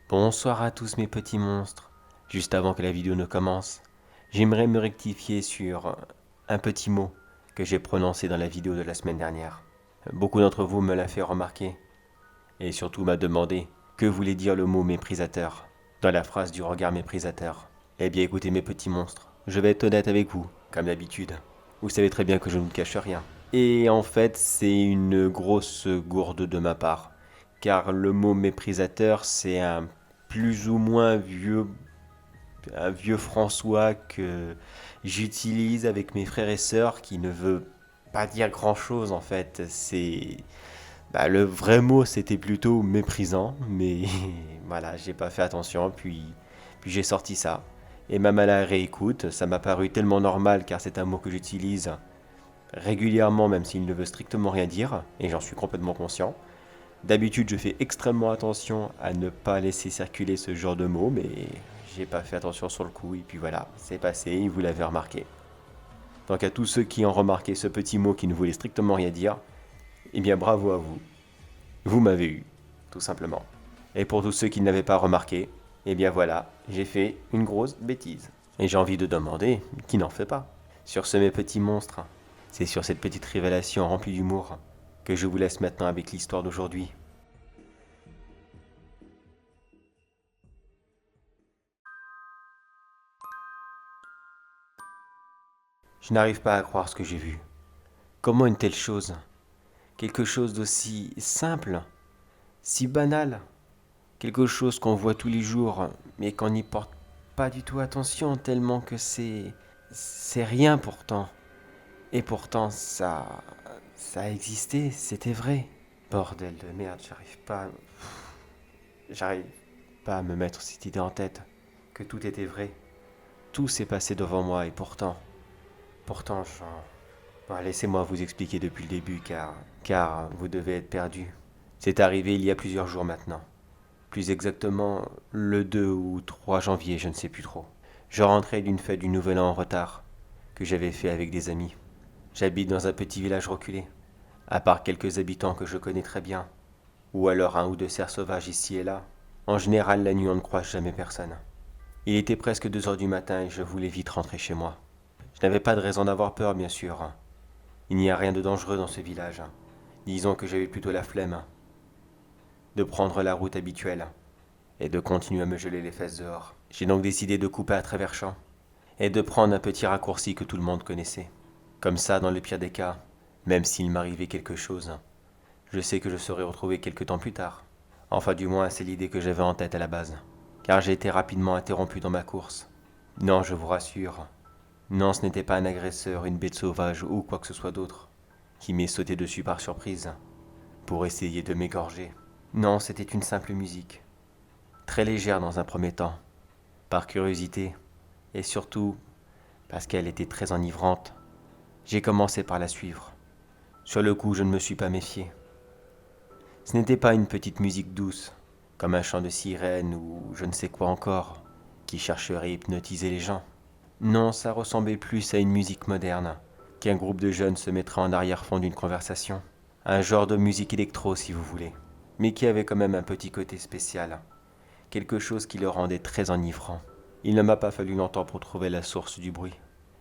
Bonsoir à tous mes petits monstres. Juste avant que la vidéo ne commence, j'aimerais me rectifier sur un petit mot que j'ai prononcé dans la vidéo de la semaine dernière. Beaucoup d'entre vous me l'a fait remarquer et surtout m'a demandé que voulait dire le mot méprisateur dans la phrase du regard méprisateur. Eh bien écoutez mes petits monstres, je vais être honnête avec vous, comme d'habitude. Vous savez très bien que je ne vous cache rien. Et en fait, c'est une grosse gourde de ma part, car le mot méprisateur, c'est un plus ou moins un vieux François que j'utilise avec mes frères et sœurs qui ne veut pas dire grand chose en fait. Le vrai mot c'était plutôt méprisant, mais voilà, j'ai pas fait attention, puis j'ai sorti ça. Et même à la réécoute, ça m'a paru tellement normal car c'est un mot que j'utilise régulièrement même s'il ne veut strictement rien dire, et j'en suis complètement conscient. D'habitude, je fais extrêmement attention à ne pas laisser circuler ce genre de mots, mais j'ai pas fait attention sur le coup, et puis voilà, c'est passé, et vous l'avez remarqué. Donc à tous ceux qui ont remarqué ce petit mot qui ne voulait strictement rien dire, eh bien bravo à vous. Vous m'avez eu, tout simplement. Et pour tous ceux qui ne l'avaient pas remarqué, eh bien voilà, j'ai fait une grosse bêtise. Et j'ai envie de demander, qui n'en fait pas? Sur ce mes petits monstres, c'est sur cette petite révélation remplie d'humour que je vous laisse maintenant avec l'histoire d'aujourd'hui. Je n'arrive pas à croire ce que j'ai vu. Comment une telle chose? Quelque chose d'aussi simple, si banal, quelque chose qu'on voit tous les jours, mais qu'on n'y porte pas du tout attention, tellement que c'est rien pourtant. Et pourtant, ça a existé, c'était vrai. Bordel de merde, j'arrive pas à me mettre cette idée en tête, que tout était vrai. Tout s'est passé devant moi et pourtant, bon, laissez-moi vous expliquer depuis le début car vous devez être perdu. C'est arrivé il y a plusieurs jours maintenant. Plus exactement le 2 ou 3 janvier, je ne sais plus trop. Je rentrais d'une fête du Nouvel An en retard, que j'avais fait avec des amis. J'habite dans un petit village reculé, à part quelques habitants que je connais très bien, ou alors un ou deux cerfs sauvages ici et là. En général, la nuit, on ne croise jamais personne. Il était presque 2 heures du matin et je voulais vite rentrer chez moi. Je n'avais pas de raison d'avoir peur, bien sûr. Il n'y a rien de dangereux dans ce village. Disons que j'avais plutôt la flemme de prendre la route habituelle et de continuer à me geler les fesses dehors. J'ai donc décidé de couper à travers champs et de prendre un petit raccourci que tout le monde connaissait. Comme ça, dans le pire des cas, même s'il m'arrivait quelque chose, je sais que je serai retrouvé quelque temps plus tard. Enfin, du moins, c'est l'idée que j'avais en tête à la base. Car j'ai été rapidement interrompu dans ma course. Non, je vous rassure. Non, ce n'était pas un agresseur, une bête sauvage ou quoi que ce soit d'autre qui m'est sauté dessus par surprise pour essayer de m'égorger. Non, c'était une simple musique. Très légère dans un premier temps, par curiosité, et surtout parce qu'elle était très enivrante. J'ai commencé par la suivre. Sur le coup, je ne me suis pas méfié. Ce n'était pas une petite musique douce, comme un chant de sirène ou je ne sais quoi encore, qui chercherait à hypnotiser les gens. Non, ça ressemblait plus à une musique moderne, qu'un groupe de jeunes se mettrait en arrière-fond d'une conversation. Un genre de musique électro, si vous voulez, mais qui avait quand même un petit côté spécial, quelque chose qui le rendait très enivrant. Il ne m'a pas fallu longtemps pour trouver la source du bruit.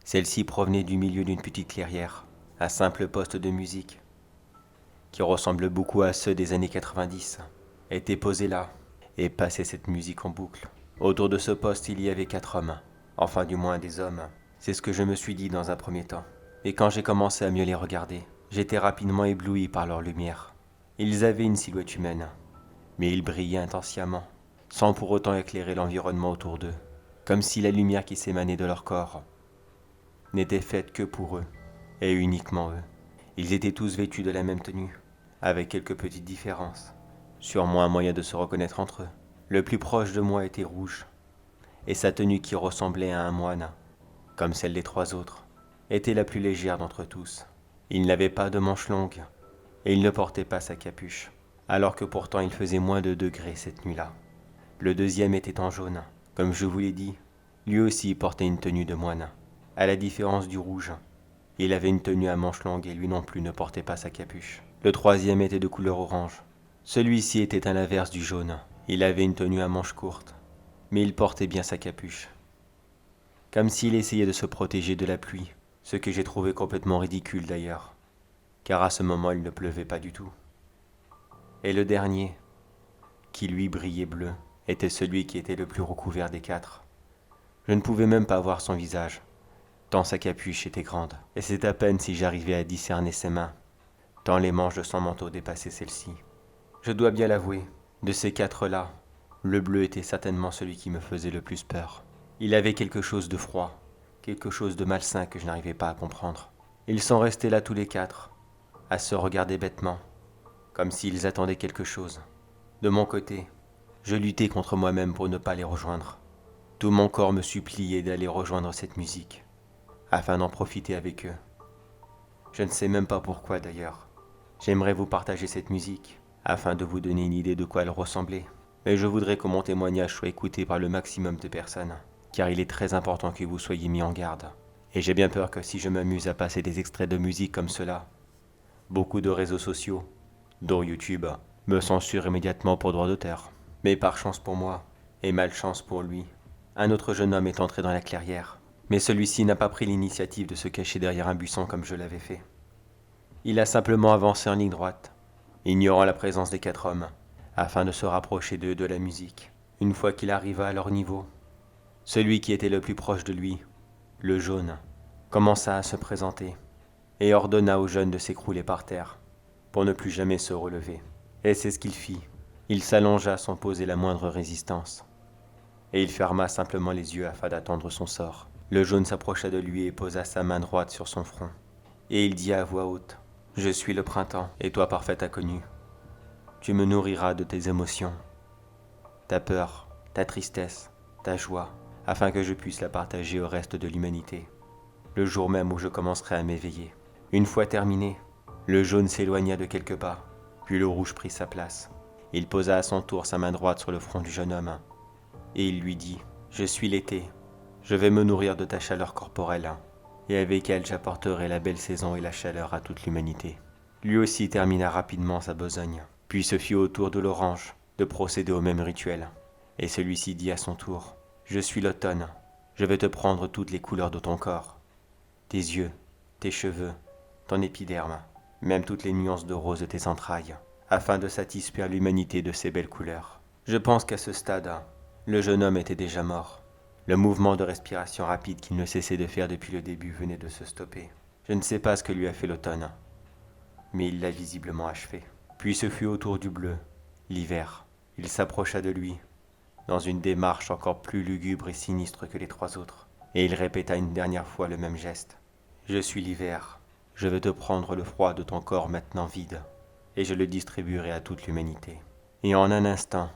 Celle-ci provenait du milieu d'une petite clairière, un simple poste de musique, qui ressemble beaucoup à ceux des années 90, était posé là et passait cette musique en boucle. Autour de ce poste, il y avait 4 hommes, enfin du moins des hommes. C'est ce que je me suis dit dans un premier temps. Et quand j'ai commencé à mieux les regarder, j'étais rapidement ébloui par leur lumière. Ils avaient une silhouette humaine, mais ils brillaient intensément, sans pour autant éclairer l'environnement autour d'eux, comme si la lumière qui s'émanait de leur corps n'était faite que pour eux, et uniquement eux. Ils étaient tous vêtus de la même tenue, avec quelques petites différences. Sûrement un moyen de se reconnaître entre eux. Le plus proche de moi était rouge, et sa tenue qui ressemblait à un moine, comme celle des 3 autres, était la plus légère d'entre tous. Il n'avait pas de manches longues, et il ne portait pas sa capuche, alors que pourtant il faisait moins de degrés cette nuit-là. Le deuxième était en jaune. Comme je vous l'ai dit, Lui aussi portait une tenue de moine. À la différence du rouge, il avait une tenue à manches longues et lui non plus ne portait pas sa capuche. Le troisième était de couleur orange. Celui-ci était à l'inverse du jaune. Il avait une tenue à manches courtes, mais il portait bien sa capuche. Comme s'il essayait de se protéger de la pluie, ce que j'ai trouvé complètement ridicule d'ailleurs, car à ce moment il ne pleuvait pas du tout. Et le dernier, qui lui brillait bleu, était celui qui était le plus recouvert des quatre. Je ne pouvais même pas voir son visage, tant sa capuche était grande, et c'est à peine si j'arrivais à discerner ses mains, tant les manches de son manteau dépassaient celles-ci. Je dois bien l'avouer, de ces quatre-là, le bleu était certainement celui qui me faisait le plus peur. Il avait quelque chose de froid, quelque chose de malsain que je n'arrivais pas à comprendre. Ils sont restés là tous les quatre, à se regarder bêtement, comme s'ils attendaient quelque chose. De mon côté, je luttais contre moi-même pour ne pas les rejoindre. Tout mon corps me suppliait d'aller rejoindre cette musique, afin d'en profiter avec eux. Je ne sais même pas pourquoi d'ailleurs. J'aimerais vous partager cette musique, afin de vous donner une idée de quoi elle ressemblait. Mais je voudrais que mon témoignage soit écouté par le maximum de personnes, car il est très important que vous soyez mis en garde. Et j'ai bien peur que si je m'amuse à passer des extraits de musique comme cela, beaucoup de réseaux sociaux, dont YouTube, me censurent immédiatement pour droit d'auteur. Mais par chance pour moi, et malchance pour lui, un autre jeune homme est entré dans la clairière. Mais celui-ci n'a pas pris l'initiative de se cacher derrière un buisson comme je l'avais fait. Il a simplement avancé en ligne droite, ignorant la présence des quatre hommes, afin de se rapprocher d'eux de la musique. Une fois qu'il arriva à leur niveau, celui qui était le plus proche de lui, le jaune, commença à se présenter et ordonna au jeune de s'écrouler par terre pour ne plus jamais se relever. Et c'est ce qu'il fit. Il s'allongea sans poser la moindre résistance. Et il ferma simplement les yeux afin d'attendre son sort. Le jaune s'approcha de lui et posa sa main droite sur son front. Et il dit à voix haute, « Je suis le printemps, et toi parfait inconnu. Tu me nourriras de tes émotions, ta peur, ta tristesse, ta joie, afin que je puisse la partager au reste de l'humanité, le jour même où je commencerai à m'éveiller. » Une fois terminé, le jaune s'éloigna de quelques pas, puis le rouge prit sa place. Il posa à son tour sa main droite sur le front du jeune homme, et il lui dit, « Je suis l'été, je vais me nourrir de ta chaleur corporelle, et avec elle j'apporterai la belle saison et la chaleur à toute l'humanité. » Lui aussi termina rapidement sa besogne, puis se fit au tour de l'orange de procéder au même rituel, et celui-ci dit à son tour, « Je suis l'automne, je vais te prendre toutes les couleurs de ton corps, tes yeux, tes cheveux, ton épiderme, même toutes les nuances de rose de tes entrailles, afin de satisfaire l'humanité de ces belles couleurs. » Je pense qu'à ce stade, le jeune homme était déjà mort. Le mouvement de respiration rapide qu'il ne cessait de faire depuis le début venait de se stopper. Je ne sais pas ce que lui a fait l'automne, mais il l'a visiblement achevé. Puis ce fut au tour du bleu, l'hiver. Il s'approcha de lui, dans une démarche encore plus lugubre et sinistre que les trois autres, et il répéta une dernière fois le même geste. « Je suis l'hiver, je vais te prendre le froid de ton corps maintenant vide, et je le distribuerai à toute l'humanité. » Et en un instant,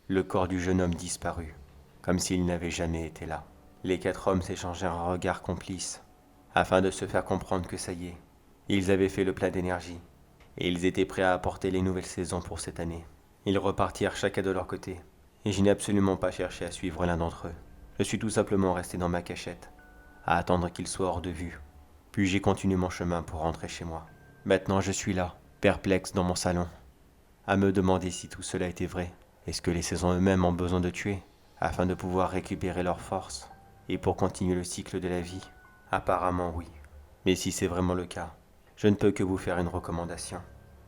le corps du jeune homme disparut, comme s'il n'avait jamais été là. Les quatre hommes s'échangèrent un regard complice, afin de se faire comprendre que ça y est, ils avaient fait le plein d'énergie, et ils étaient prêts à apporter les nouvelles saisons pour cette année. Ils repartirent chacun de leur côté, et je n'ai absolument pas cherché à suivre l'un d'entre eux. Je suis tout simplement resté dans ma cachette, à attendre qu'ils soient hors de vue. Puis j'ai continué mon chemin pour rentrer chez moi. Maintenant je suis là, perplexe dans mon salon, à me demander si tout cela était vrai. Est-ce que les saisons eux-mêmes ont besoin de tuer, afin de pouvoir récupérer leur force, et pour continuer le cycle de la vie? Apparemment oui. Mais si c'est vraiment le cas, je ne peux que vous faire une recommandation.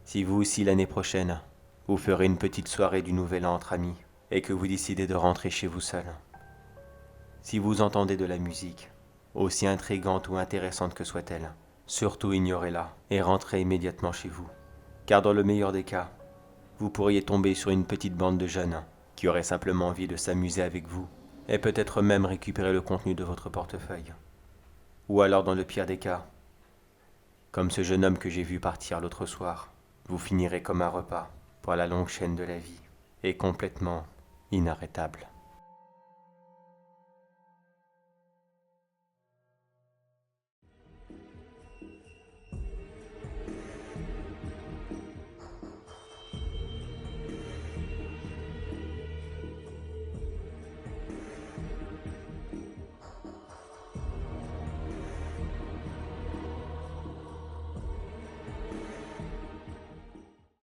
Si vous aussi l'année prochaine, vous ferez une petite soirée du Nouvel An entre amis, et que vous décidez de rentrer chez vous seul, si vous entendez de la musique, aussi intrigante ou intéressante que soit-elle, surtout ignorez-la et rentrez immédiatement chez vous. Car dans le meilleur des cas, vous pourriez tomber sur une petite bande de jeunes qui auraient simplement envie de s'amuser avec vous et peut-être même récupérer le contenu de votre portefeuille. Ou alors dans le pire des cas, comme ce jeune homme que j'ai vu partir l'autre soir, vous finirez comme un repas pour la longue chaîne de la vie et complètement inarrêtable.